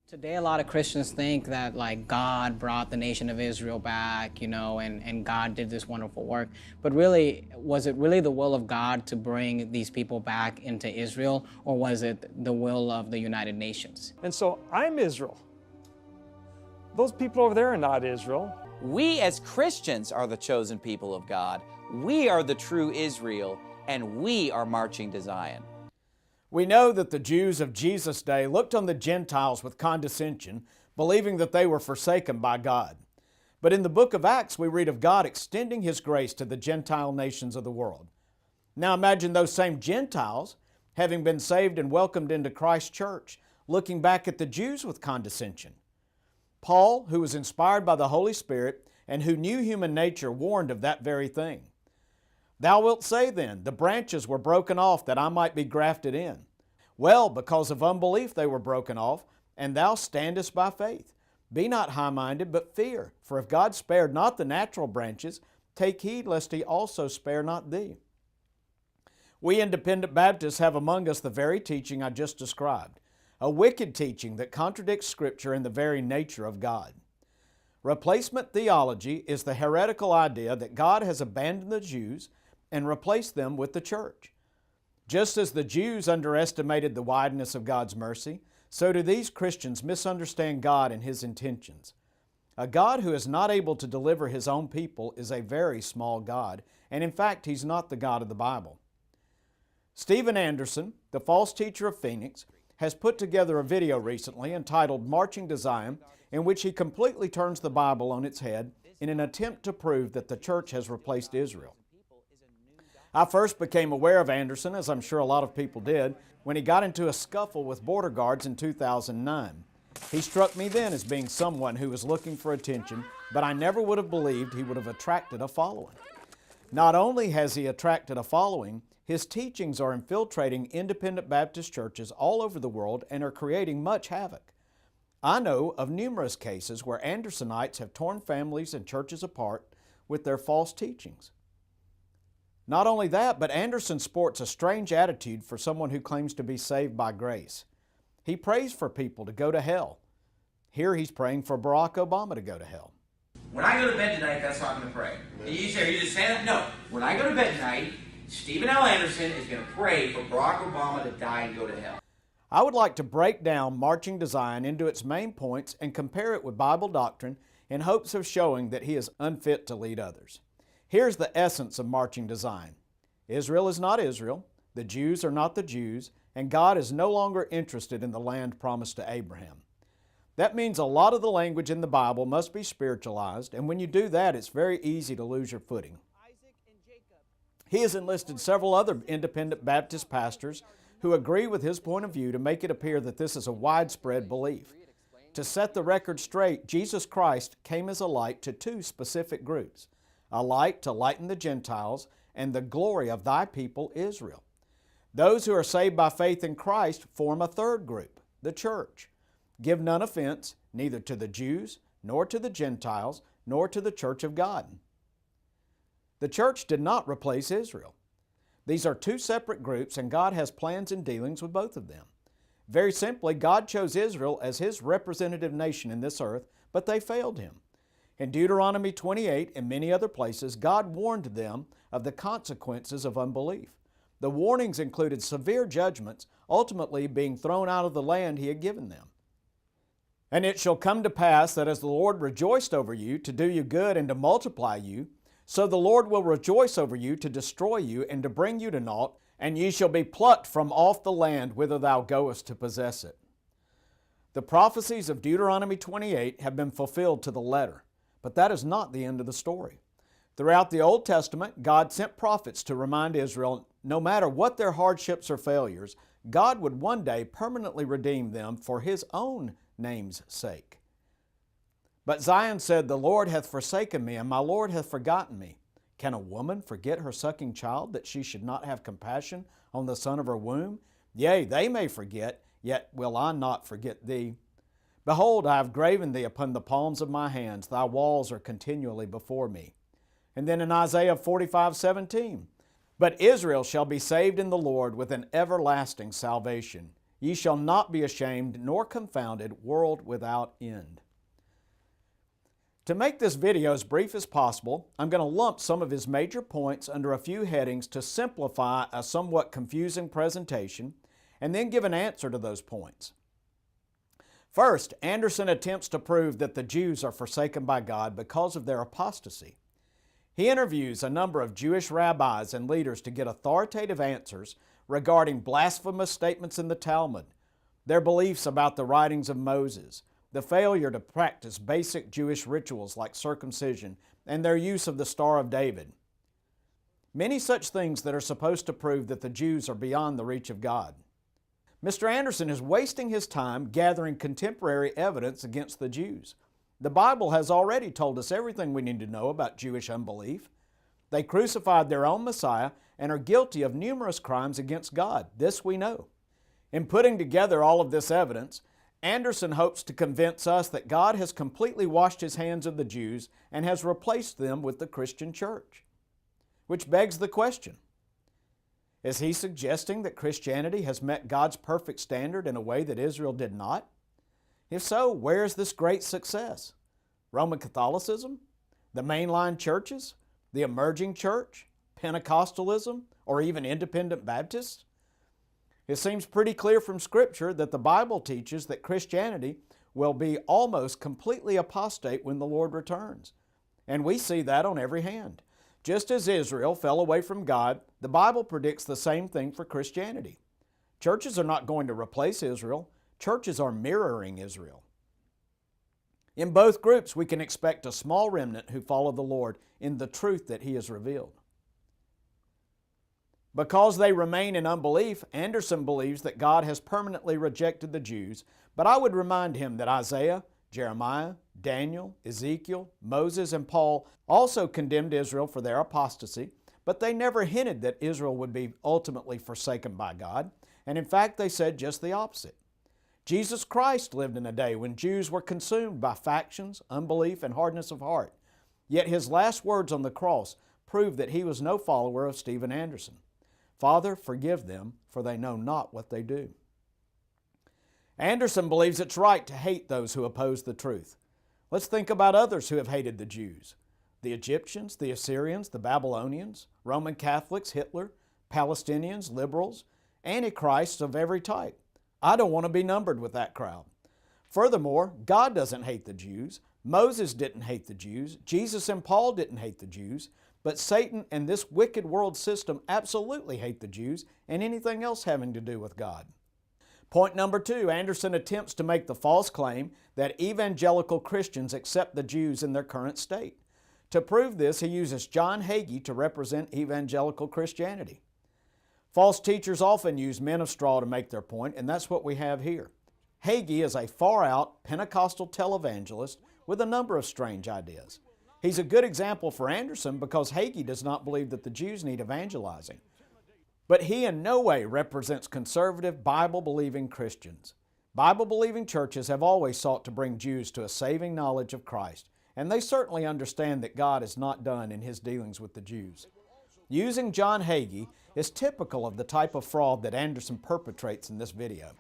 Today, a lot of Christians think that like God brought the nation of Israel back, and God did this wonderful work. But really, was it really the will of God to bring these people back into Israel, or was it the will of the United Nations? And so I'm Israel. Those people over there are not Israel. We as Christians are the chosen people of God. We are the true Israel, and we are marching to Zion. We know that the Jews of Jesus' day looked on the Gentiles with condescension, believing that they were forsaken by God. But in the book of Acts, we read of God extending His grace to the Gentile nations of the world. Now imagine those same Gentiles, having been saved and welcomed into Christ's church, looking back at the Jews with condescension. Paul, who was inspired by the Holy Spirit and who knew human nature, warned of that very thing. Thou wilt say then, the branches were broken off that I might be grafted in. Well, because of unbelief they were broken off, and thou standest by faith. Be not high-minded, but fear. For if God spared not the natural branches, take heed lest He also spare not thee. We independent Baptists have among us the very teaching I just described, a wicked teaching that contradicts Scripture and the very nature of God. Replacement theology is the heretical idea that God has abandoned the Jews and replaced them with the church. Just as the Jews underestimated the wideness of God's mercy, so do these Christians misunderstand God and His intentions. A God who is not able to deliver His own people is a very small God, and in fact, He's not the God of the Bible. Stephen Anderson, the false teacher of Phoenix, has put together a video recently entitled Marching to Zion, in which he completely turns the Bible on its head in an attempt to prove that the church has replaced Israel. I first became aware of Anderson, as I'm sure a lot of people did, when he got into a scuffle with border guards in 2009. He struck me then as being someone who was looking for attention, but I never would have believed he would have attracted a following. Not only has he attracted a following, his teachings are infiltrating independent Baptist churches all over the world and are creating much havoc. I know of numerous cases where Andersonites have torn families and churches apart with their false teachings. Not only that, but Anderson sports a strange attitude for someone who claims to be saved by grace. He prays for people to go to hell. Here he's praying for Barack Obama to go to hell. When I go to bed tonight, that's how I'm going to pray. You just say that? No. When I go to bed tonight, Stephen L. Anderson is going to pray for Barack Obama to die and go to hell. I would like to break down Marching to Zion into its main points and compare it with Bible doctrine in hopes of showing that he is unfit to lead others. Here's the essence of Marching to Zion. Israel is not Israel, the Jews are not the Jews, and God is no longer interested in the land promised to Abraham. That means a lot of the language in the Bible must be spiritualized, and when you do that, it's very easy to lose your footing. He has enlisted several other independent Baptist pastors who agree with his point of view to make it appear that this is a widespread belief. To set the record straight, Jesus Christ came as a light to two specific groups, a light to lighten the Gentiles and the glory of thy people Israel. Those who are saved by faith in Christ form a third group, the church. Give none offense, neither to the Jews, nor to the Gentiles, nor to the church of God. The church did not replace Israel. These are two separate groups, and God has plans and dealings with both of them. Very simply, God chose Israel as His representative nation in this earth, but they failed Him. In Deuteronomy 28 and many other places, God warned them of the consequences of unbelief. The warnings included severe judgments, ultimately being thrown out of the land He had given them. And it shall come to pass that as the Lord rejoiced over you to do you good and to multiply you, so the Lord will rejoice over you to destroy you and to bring you to naught, and ye shall be plucked from off the land whither thou goest to possess it. The prophecies of Deuteronomy 28 have been fulfilled to the letter, but that is not the end of the story. Throughout the Old Testament, God sent prophets to remind Israel, no matter what their hardships or failures, God would one day permanently redeem them for His own name's sake. But Zion said, the Lord hath forsaken me, and my Lord hath forgotten me. Can a woman forget her sucking child, that she should not have compassion on the son of her womb? Yea, they may forget, yet will I not forget thee. Behold, I have graven thee upon the palms of my hands. Thy walls are continually before me. And then in Isaiah 45:17, but Israel shall be saved in the Lord with an everlasting salvation. Ye shall not be ashamed nor confounded, world without end. To make this video as brief as possible, I'm going to lump some of his major points under a few headings to simplify a somewhat confusing presentation, and then give an answer to those points. First, Anderson attempts to prove that the Jews are forsaken by God because of their apostasy. He interviews a number of Jewish rabbis and leaders to get authoritative answers regarding blasphemous statements in the Talmud, their beliefs about the writings of Moses, the failure to practice basic Jewish rituals like circumcision, and their use of the Star of David. Many such things that are supposed to prove that the Jews are beyond the reach of God. Mr. Anderson is wasting his time gathering contemporary evidence against the Jews. The Bible has already told us everything we need to know about Jewish unbelief. They crucified their own Messiah and are guilty of numerous crimes against God. This we know. In putting together all of this evidence, Anderson hopes to convince us that God has completely washed his hands of the Jews and has replaced them with the Christian church. Which begs the question, is he suggesting that Christianity has met God's perfect standard in a way that Israel did not? If so, where is this great success? Roman Catholicism? The mainline churches? The emerging church? Pentecostalism? Or even independent Baptists? It seems pretty clear from Scripture that the Bible teaches that Christianity will be almost completely apostate when the Lord returns. And we see that on every hand. Just as Israel fell away from God, the Bible predicts the same thing for Christianity. Churches are not going to replace Israel. Churches are mirroring Israel. In both groups, we can expect a small remnant who follow the Lord in the truth that He has revealed. Because they remain in unbelief, Anderson believes that God has permanently rejected the Jews, but I would remind him that Isaiah, Jeremiah, Daniel, Ezekiel, Moses, and Paul also condemned Israel for their apostasy, but they never hinted that Israel would be ultimately forsaken by God, and in fact they said just the opposite. Jesus Christ lived in a day when Jews were consumed by factions, unbelief, and hardness of heart, yet His last words on the cross proved that He was no follower of Stephen Anderson. Father, forgive them, for they know not what they do. Anderson believes it's right to hate those who oppose the truth. Let's think about others who have hated the Jews. The Egyptians, the Assyrians, the Babylonians, Roman Catholics, Hitler, Palestinians, liberals, antichrists of every type. I don't want to be numbered with that crowd. Furthermore, God doesn't hate the Jews. Moses didn't hate the Jews. Jesus and Paul didn't hate the Jews. But Satan and this wicked world system absolutely hate the Jews and anything else having to do with God. Point number 2, Anderson attempts to make the false claim that evangelical Christians accept the Jews in their current state. To prove this, he uses John Hagee to represent evangelical Christianity. False teachers often use men of straw to make their point, and that's what we have here. Hagee is a far-out Pentecostal televangelist with a number of strange ideas. He's a good example for Anderson because Hagee does not believe that the Jews need evangelizing. But he in no way represents conservative, Bible-believing Christians. Bible-believing churches have always sought to bring Jews to a saving knowledge of Christ, and they certainly understand that God is not done in His dealings with the Jews. Using John Hagee is typical of the type of fraud that Anderson perpetrates in this video.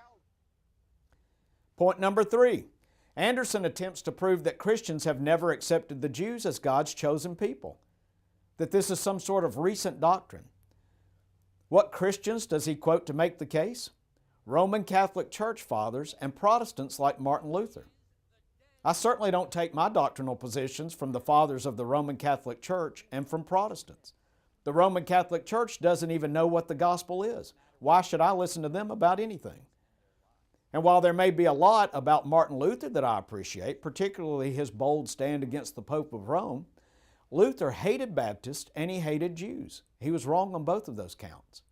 Point number 3. Anderson attempts to prove that Christians have never accepted the Jews as God's chosen people, that this is some sort of recent doctrine. What Christians does he quote to make the case? Roman Catholic Church fathers and Protestants like Martin Luther. I certainly don't take my doctrinal positions from the fathers of the Roman Catholic Church and from Protestants. The Roman Catholic Church doesn't even know what the gospel is. Why should I listen to them about anything? And while there may be a lot about Martin Luther that I appreciate, particularly his bold stand against the Pope of Rome, Luther hated Baptists and he hated Jews. He was wrong on both of those counts.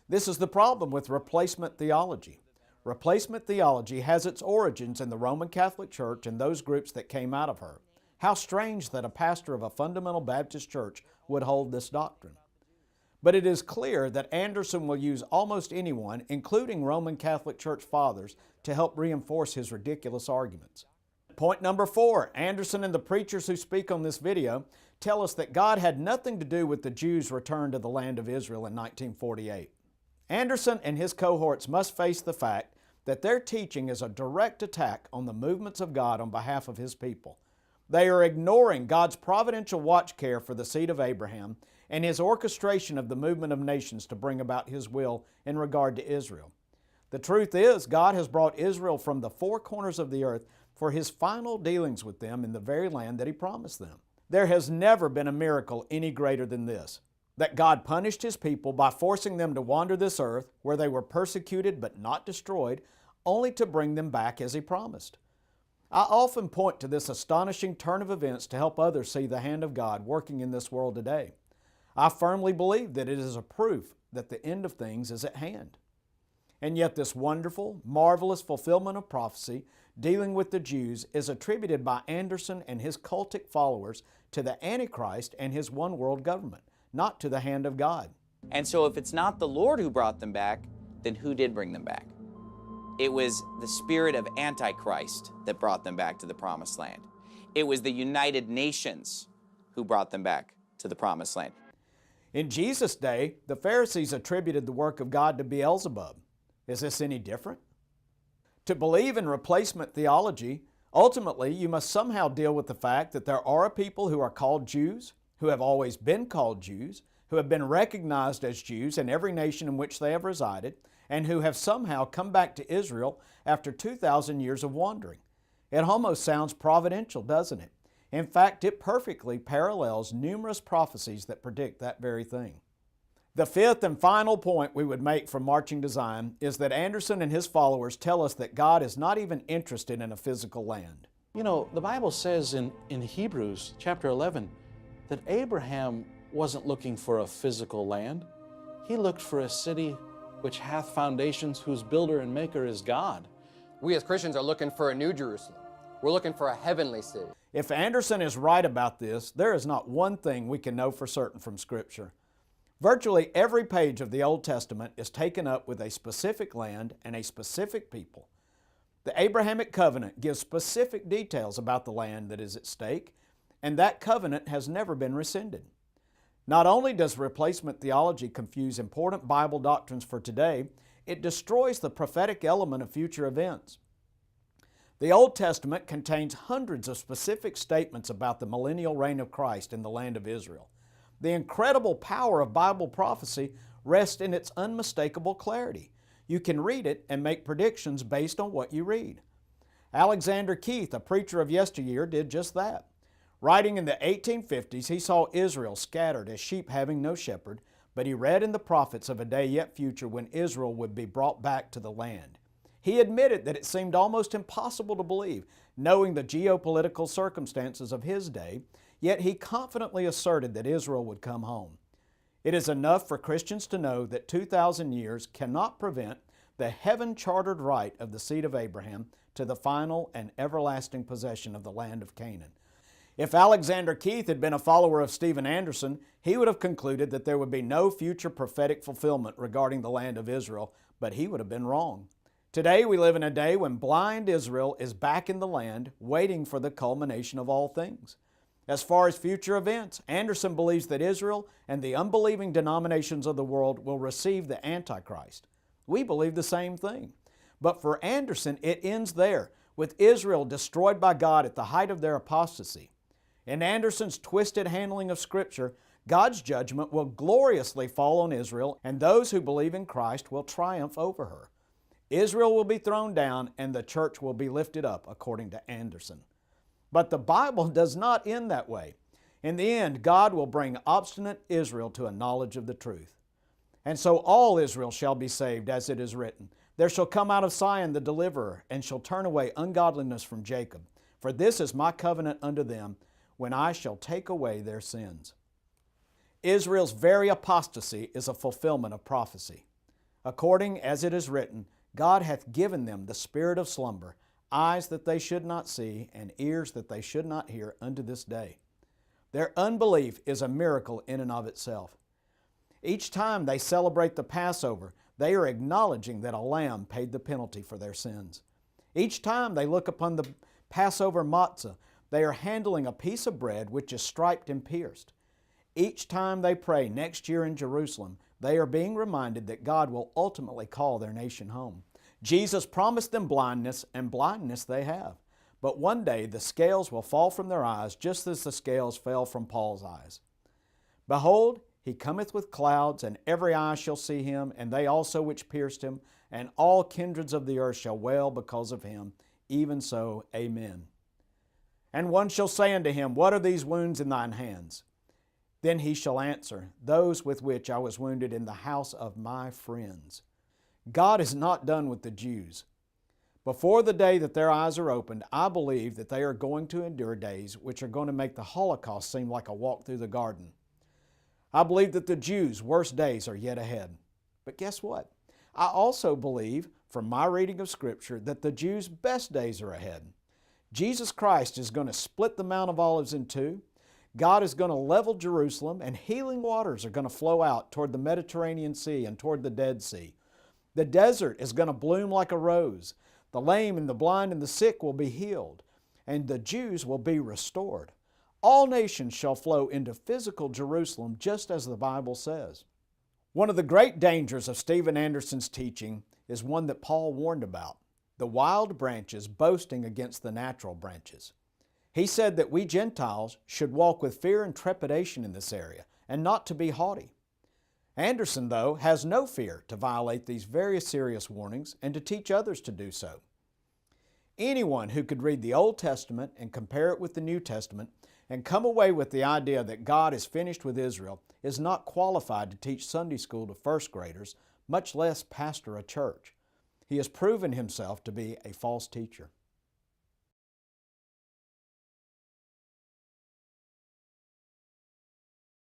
This is the problem with replacement theology. Replacement theology has its origins in the Roman Catholic Church and those groups that came out of her. How strange that a pastor of a fundamental Baptist church would hold this doctrine. But it is clear that Anderson will use almost anyone, including Roman Catholic Church fathers, to help reinforce his ridiculous arguments. Point number 4, Anderson and the preachers who speak on this video tell us that God had nothing to do with the Jews' return to the land of Israel in 1948. Anderson and his cohorts must face the fact that their teaching is a direct attack on the movements of God on behalf of His people. They are ignoring God's providential watch care for the seed of Abraham and His orchestration of the movement of nations to bring about His will in regard to Israel. The truth is, God has brought Israel from the four corners of the earth for His final dealings with them in the very land that He promised them. There has never been a miracle any greater than this, that God punished His people by forcing them to wander this earth where they were persecuted but not destroyed, only to bring them back as He promised. I often point to this astonishing turn of events to help others see the hand of God working in this world today. I firmly believe that it is a proof that the end of things is at hand. And yet this wonderful, marvelous fulfillment of prophecy dealing with the Jews is attributed by Anderson and his cultic followers to the Antichrist and his one-world government, not to the hand of God. And so if it's not the Lord who brought them back, then who did bring them back? It was the spirit of Antichrist that brought them back to the Promised Land. It was the United Nations who brought them back to the Promised Land. In Jesus' day, the Pharisees attributed the work of God to Beelzebub. Is this any different? To believe in replacement theology, ultimately you must somehow deal with the fact that there are a people who are called Jews, who have always been called Jews, who have been recognized as Jews in every nation in which they have resided, and who have somehow come back to Israel after 2,000 years of wandering. It almost sounds providential, doesn't it? In fact, it perfectly parallels numerous prophecies that predict that very thing. The fifth and final point we would make from Marching to Zion is that Anderson and his followers tell us that God is not even interested in a physical land. You know, the Bible says in Hebrews chapter 11 that Abraham wasn't looking for a physical land. He looked for a city which hath foundations, whose builder and maker is God. We as Christians are looking for a new Jerusalem. We're looking for a heavenly city. If Anderson is right about this, there is not one thing we can know for certain from Scripture. Virtually every page of the Old Testament is taken up with a specific land and a specific people. The Abrahamic covenant gives specific details about the land that is at stake, and that covenant has never been rescinded. Not only does replacement theology confuse important Bible doctrines for today, it destroys the prophetic element of future events. The Old Testament contains hundreds of specific statements about the millennial reign of Christ in the land of Israel. The incredible power of Bible prophecy rests in its unmistakable clarity. You can read it and make predictions based on what you read. Alexander Keith, a preacher of yesteryear, did just that. Writing in the 1850s, he saw Israel scattered as sheep having no shepherd, but he read in the prophets of a day yet future when Israel would be brought back to the land. He admitted that it seemed almost impossible to believe, knowing the geopolitical circumstances of his day, yet he confidently asserted that Israel would come home. It is enough for Christians to know that 2,000 years cannot prevent the heaven-chartered right of the seed of Abraham to the final and everlasting possession of the land of Canaan. If Alexander Keith had been a follower of Stephen Anderson, he would have concluded that there would be no future prophetic fulfillment regarding the land of Israel, but he would have been wrong. Today we live in a day when blind Israel is back in the land, waiting for the culmination of all things. As far as future events, Anderson believes that Israel and the unbelieving denominations of the world will receive the Antichrist. We believe the same thing. But for Anderson, it ends there, with Israel destroyed by God at the height of their apostasy. In Anderson's twisted handling of Scripture, God's judgment will gloriously fall on Israel, and those who believe in Christ will triumph over her. Israel will be thrown down, and the church will be lifted up, according to Anderson. But the Bible does not end that way. In the end, God will bring obstinate Israel to a knowledge of the truth. And so all Israel shall be saved, as it is written, "There shall come out of Zion the deliverer, and shall turn away ungodliness from Jacob. For this is my covenant unto them, when I shall take away their sins." Israel's very apostasy is a fulfillment of prophecy. According as it is written, God hath given them the spirit of slumber, eyes that they should not see, and ears that they should not hear unto this day. Their unbelief is a miracle in and of itself. Each time they celebrate the Passover, they are acknowledging that a lamb paid the penalty for their sins. Each time they look upon the Passover matzah, they are handling a piece of bread which is striped and pierced. Each time they pray next year in Jerusalem, they are being reminded that God will ultimately call their nation home. Jesus promised them blindness, and blindness they have. But one day the scales will fall from their eyes, just as the scales fell from Paul's eyes. Behold, he cometh with clouds, and every eye shall see him, and they also which pierced him, and all kindreds of the earth shall wail because of him. Even so, amen. And one shall say unto him, What are these wounds in thine hands? Then he shall answer, Those with which I was wounded in the house of my friends. God is not done with the Jews. Before the day that their eyes are opened, I believe that they are going to endure days which are going to make the Holocaust seem like a walk through the garden. I believe that the Jews' worst days are yet ahead. But guess what? I also believe, from my reading of Scripture, that the Jews' best days are ahead. Jesus Christ is going to split the Mount of Olives in two. God is going to level Jerusalem, and healing waters are going to flow out toward the Mediterranean Sea and toward the Dead Sea. The desert is going to bloom like a rose. The lame and the blind and the sick will be healed, and the Jews will be restored. All nations shall flow into physical Jerusalem, just as the Bible says. One of the great dangers of Steven Anderson's teaching is one that Paul warned about: the wild branches boasting against the natural branches. He said that we Gentiles should walk with fear and trepidation in this area, and not to be haughty. Anderson, though, has no fear to violate these very serious warnings and to teach others to do so. Anyone who could read the Old Testament and compare it with the New Testament and come away with the idea that God is finished with Israel is not qualified to teach Sunday school to first graders, much less pastor a church. He has proven himself to be a false teacher.